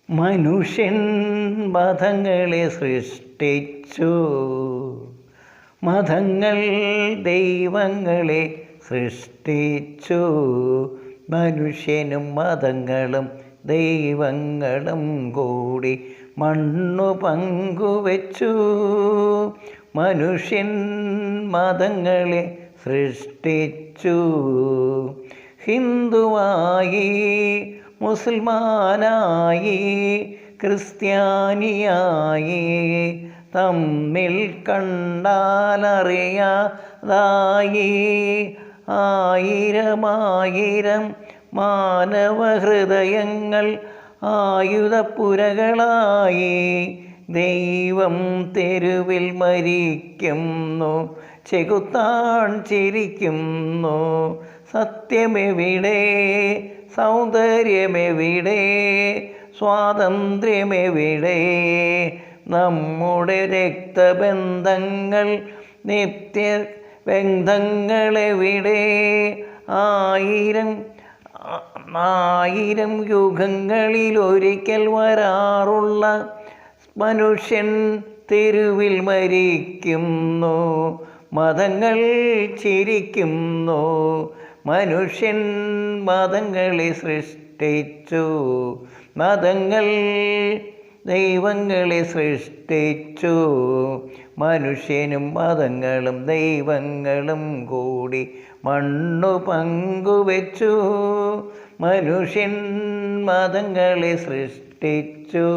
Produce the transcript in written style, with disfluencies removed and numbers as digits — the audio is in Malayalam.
മനുഷ്യൻ മതങ്ങളെ സൃഷ്ടിച്ചു, മതങ്ങൾ ദൈവങ്ങളെ സൃഷ്ടിച്ചു. മനുഷ്യനും മതങ്ങളും ദൈവങ്ങളും കൂടി മണ്ണു പങ്കുവച്ചു. മനുഷ്യൻ മതങ്ങളെ സൃഷ്ടിച്ചു. ഹിന്ദുവായി, മുസൽമാനായി, ക്രിസ്ത്യാനിയായി, തമ്മിൽ കണ്ടാലറിയാതായി ആയിരമായിരം മാനവഹൃദയങ്ങൾ ആയുധപ്പുരകളായി. ദൈവം തെരുവിൽ മരിക്കുന്നു, ചെകുത്താൻ ചിരിക്കുന്നു. സത്യമെവിടെ? സൗന്ദര്യമെവിടെ? സ്വാതന്ത്ര്യമെവിടെ? നമ്മുടെ രക്തബന്ധങ്ങൾ, നിത്യബന്ധങ്ങളെവിടെ? ആയിരം യുഗങ്ങളിലൊരിക്കൽ വരാറുള്ള മനുഷ്യൻ തെരുവിൽ മരിക്കുന്നു, മതങ്ങൾ ചിരിക്കുന്നു. മനുഷ്യൻ മതങ്ങളെ സൃഷ്ടിച്ചു, മതങ്ങൾ ദൈവങ്ങളെ സൃഷ്ടിച്ചു. മനുഷ്യനും മതങ്ങളും ദൈവങ്ങളും കൂടി മണ്ണു പങ്കുവച്ചു. മനുഷ്യൻ മതങ്ങളെ സൃഷ്ടിച്ചു.